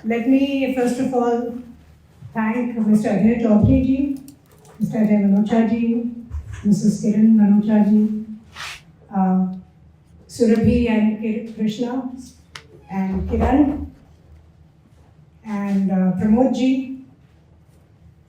Let me first of all thank Mr. Ajay Chaudhary ji, Mr. Ajay Manocha ji, Mrs. Kiran Manocha ji, uh, Surabhi and Krishna, and Kiran, and Pramod ji.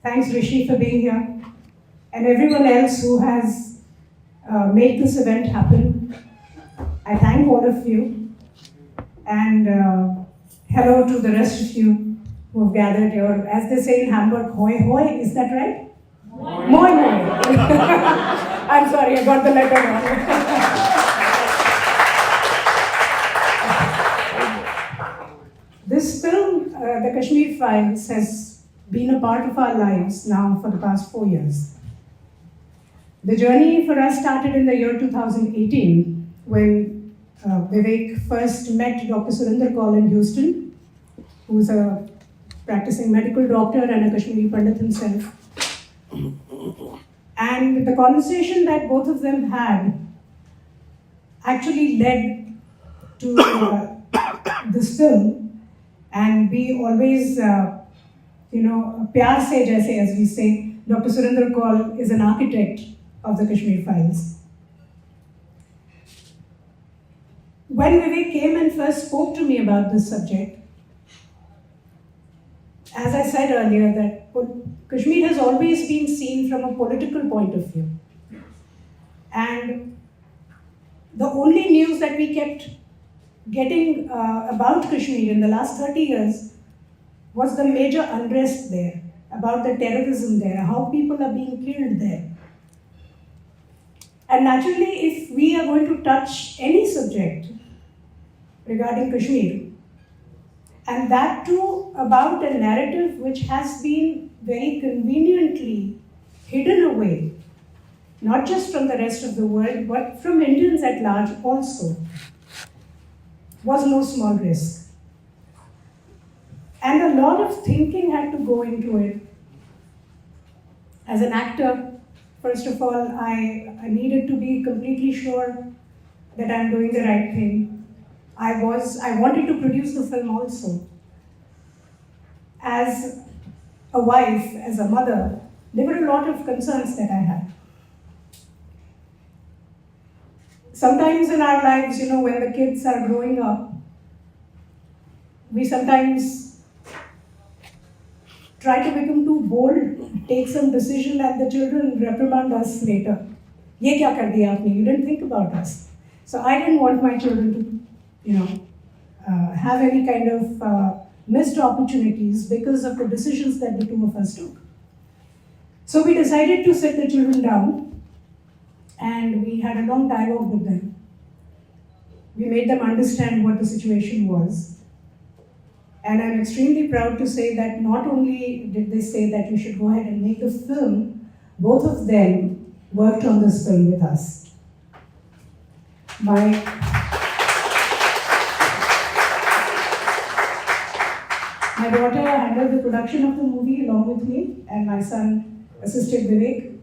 Thanks Rishi for being here, and everyone else who has made this event happen. I thank all of you, and hello to the rest of you who have gathered here. As they say in Hamburg, hoi hoi, is that right? Moi moi. I'm sorry, I got the letter wrong. This film, The Kashmir Files, has been a part of our lives now for the past 4 years. The journey for us started in the year 2018 when Vivek first met Dr. Surinder Kaul in Houston, who's a practicing medical doctor and a Kashmiri Pandit himself. And the conversation that both of them had actually led to this film. And we always, pyar se jaise, as we say, Dr. Surinder Kaul is an architect of the Kashmir Files. When Vivek came and first spoke to me about this subject, as I said earlier, that Kashmir has always been seen from a political point of view. And the only news that we kept getting about Kashmir in the last 30 years was the major unrest there, about the terrorism there, how people are being killed there. And naturally, if we are going to touch any subject regarding Kashmir, and that too about a narrative which has been very conveniently hidden away, not just from the rest of the world, but from Indians at large also, was no small risk. And a lot of thinking had to go into it. As an actor, first of all, I needed to be completely sure that I'm doing the right thing. I wanted to produce the film also. As a wife, as a mother, there were a lot of concerns that I had. Sometimes in our lives, when the kids are growing up, we sometimes try to become too bold, take some decision that the children reprimand us later. Ye kya kar diya aapne? You didn't think about us. So I didn't want my children to have any kind of missed opportunities because of the decisions that the two of us took. So we decided to sit the children down and we had a long dialogue with them. We made them understand what the situation was. And I'm extremely proud to say that not only did they say that you should go ahead and make the film, both of them worked on this film with us. My daughter handled the production of the movie along with me, and my son assisted Vivek.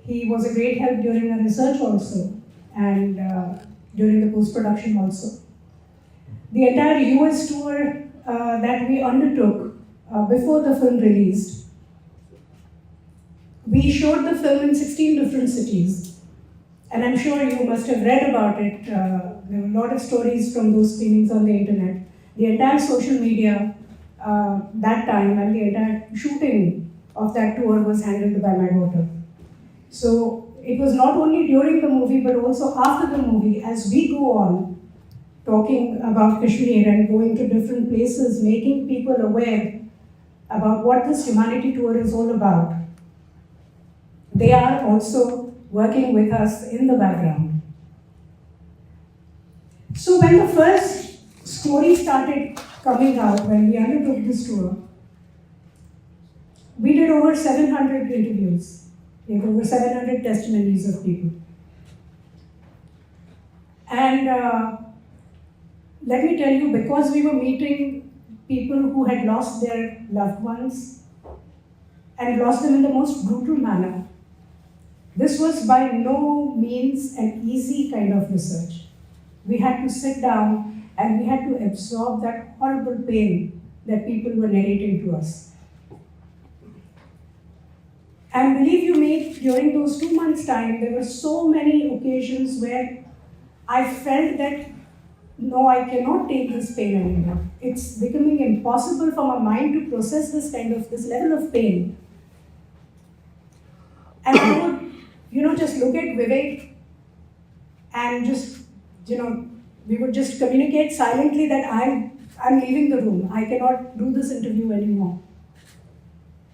He was a great help during the research also, and during the post-production also. The entire US tour that we undertook before the film released, we showed the film in 16 different cities. And I'm sure you must have read about it. There were a lot of stories from those screenings on the internet. The entire social media that time and the entire shooting of that tour was handled by my daughter. So it was not only during the movie but also after the movie, as we go on talking about Kashmir and going to different places, making people aware about what this humanity tour is all about. They are also working with us in the background. So when the first story started coming out, when we undertook this tour, we did over 700 interviews. We had over 700 testimonies of people. And let me tell you, because we were meeting people who had lost their loved ones and lost them in the most brutal manner, this was by no means an easy kind of research. We had to sit down and we had to absorb that horrible pain that people were narrating to us. And believe you me, during those 2 months' time, there were so many occasions where I felt that, no, I cannot take this pain anymore. It's becoming impossible for my mind to process this level of pain. And I would, just look at Vivek and just, we would just communicate silently that I'm leaving the room. I cannot do this interview anymore.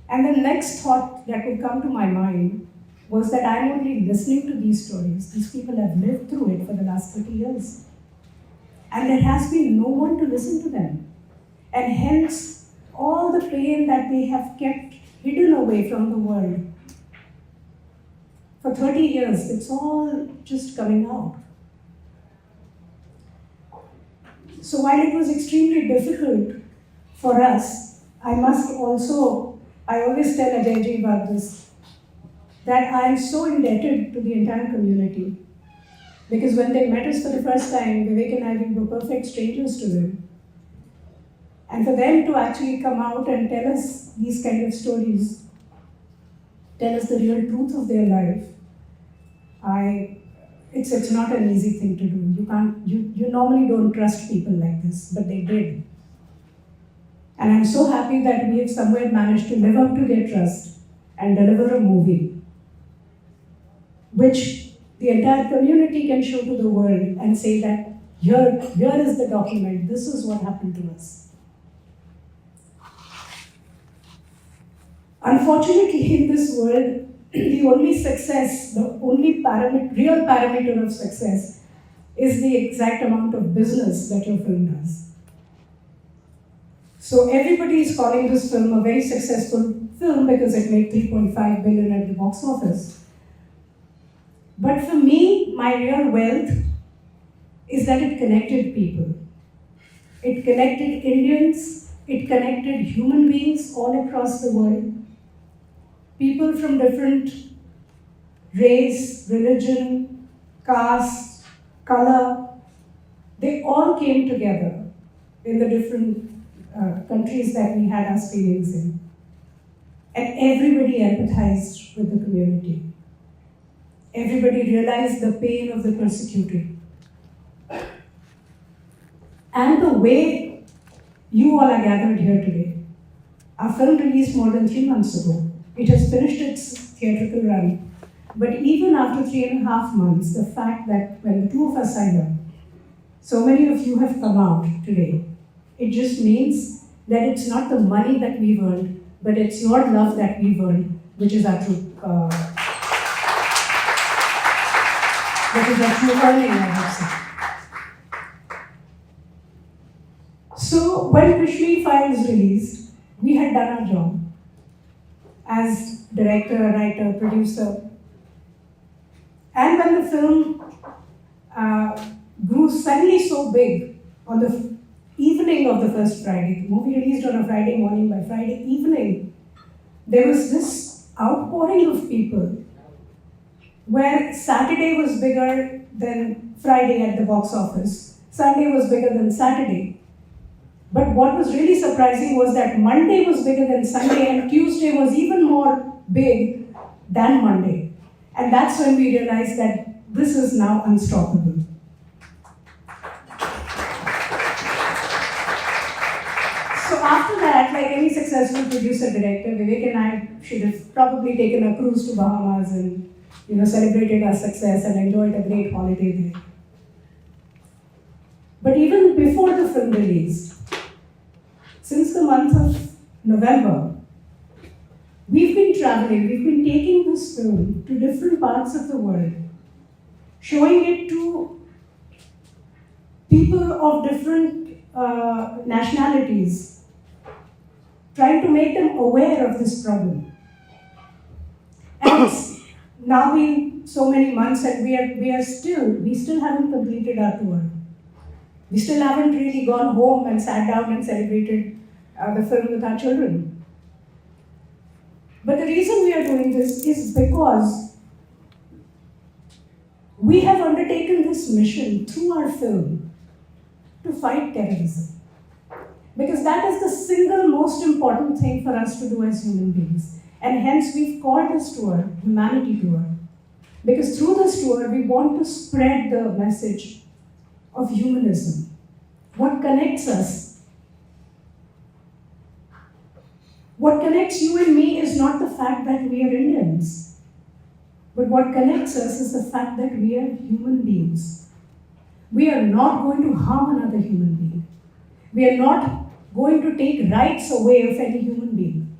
And the next thought that would come to my mind was that I'm only listening to these stories. These people have lived through it for the last 30 years. And there has been no one to listen to them. And hence, all the pain that they have kept hidden away from the world for 30 years, it's all just coming out. So while it was extremely difficult for us, I always tell Ajayji about this, that I am so indebted to the entire community. Because when they met us for the first time, Vivek and I, we were perfect strangers to them. And for them to actually come out and tell us these kind of stories, tell us the real truth of their life, it's not an easy thing to do. You normally don't trust people like this, but they did. And I'm so happy that we have somewhere managed to live up to their trust and deliver a movie, which the entire community can show to the world and say that here is the document, this is what happened to us. Unfortunately, in this world, the only success, the only real parameter of success is the exact amount of business that your film does. So everybody is calling this film a very successful film because it made 3.5 billion at the box office. But for me, my real wealth is that it connected people. It connected Indians, it connected human beings all across the world. People from different race, religion, caste, color, they all came together in the different countries that we had our screenings in. And everybody empathized with the community. Everybody realized the pain of the persecuted. And the way you all are gathered here today. Our film released more than 3 months ago. It has finished its theatrical run. But even after 3.5 months, the fact that when the two of us signed up, so many of you have come out today, it just means that it's not the money that we've earned, but it's your love that we've earned, which is our true earning, I would say. So when Kashmir Files released, we had done our job as director, writer, producer. And when the film grew suddenly so big on the evening of the first Friday, the movie released on a Friday morning, by Friday evening, there was this outpouring of people where Saturday was bigger than Friday at the box office. Sunday was bigger than Saturday. But what was really surprising was that Monday was bigger than Sunday and Tuesday was even more big than Monday. And that's when we realized that this is now unstoppable. So after that, like any successful producer-director, Vivek and I should have probably taken a cruise to Bahamas and celebrated our success and enjoyed a great holiday there. But even before the film released, since the month of November, we've been traveling, we've been taking this film to different parts of the world, showing it to people of different nationalities, trying to make them aware of this problem. And it's now been so many months and we still haven't completed our tour. We still haven't really gone home and sat down and celebrated the film with our children. But the reason we are doing this is because we have undertaken this mission through our film to fight terrorism. Because that is the single most important thing for us to do as human beings. And hence we've called this tour Humanity Tour. Because through this tour, we want to spread the message of humanism. What connects us? What connects you and me is not the fact that we are Indians. But what connects us is the fact that we are human beings. We are not going to harm another human being. We are not going to take rights away of any human being.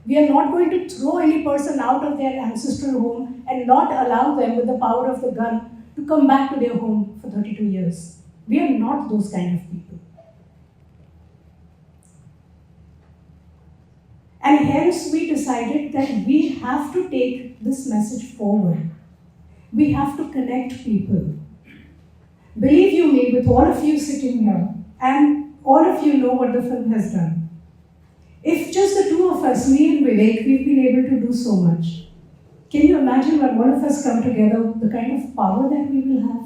We are not going to throw any person out of their ancestral home and not allow them with the power of the gun to come back to their home for 32 years. We are not those kind of people. And hence we decided that we have to take this message forward. We have to connect people. Believe you me, with all of you sitting here, and all of you know what the film has done. If just the two of us, me and Vivek, we've been able to do so much. Can you imagine when all of us come together, the kind of power that we will have?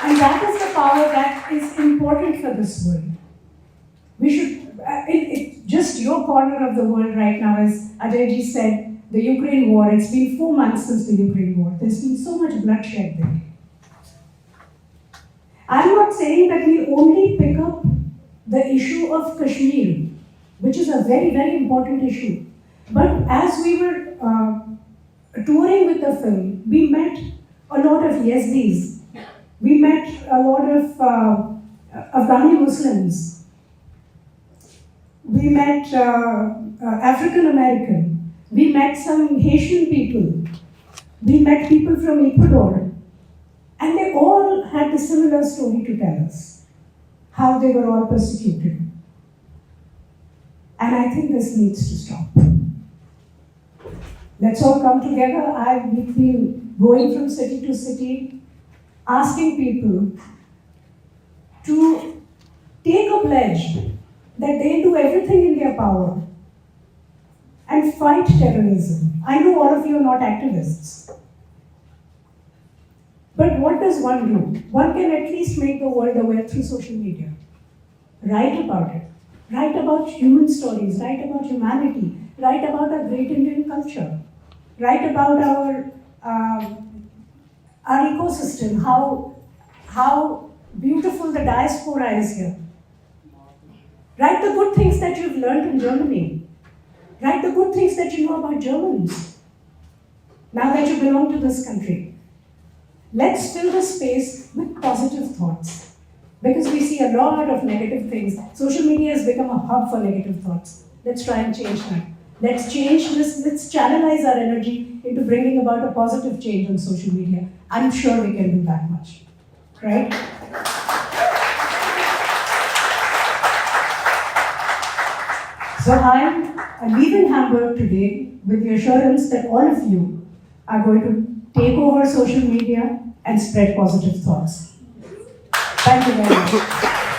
And that is the power that is important for this world. We should, just your corner of the world right now, as Ajayji said, the Ukraine war, it's been 4 months since the Ukraine war. There's been so much bloodshed there. I'm not saying that we only pick up the issue of Kashmir, which is a very, very important issue. But as we were touring with the film, we met a lot of Yazidis. We met a lot of Afghani Muslims. We met African American. We met some Haitian people. We met people from Ecuador. And they all had a similar story to tell us, how they were all persecuted. And I think this needs to stop. Let's all come together. We've been going from city to city, asking people to take a pledge that they do everything in their power and fight terrorism. I know all of you are not activists. But what does one do? One can at least make the world aware through social media. Write about it. Write about human stories. Write about humanity. Write about our great Indian culture. Write about our ecosystem, how beautiful the diaspora is here. Write the good things that you've learned in Germany. Write the good things that you know about Germans, now that you belong to this country. Let's fill the space with positive thoughts. Because we see a lot of negative things. Social media has become a hub for negative thoughts. Let's try and change that. Let's change this, let's channelize our energy into bringing about a positive change on social media. I'm sure we can do that much, right? So I'm leaving Hamburg today with the assurance that all of you are going to take over social media and spread positive thoughts. Thank you very much.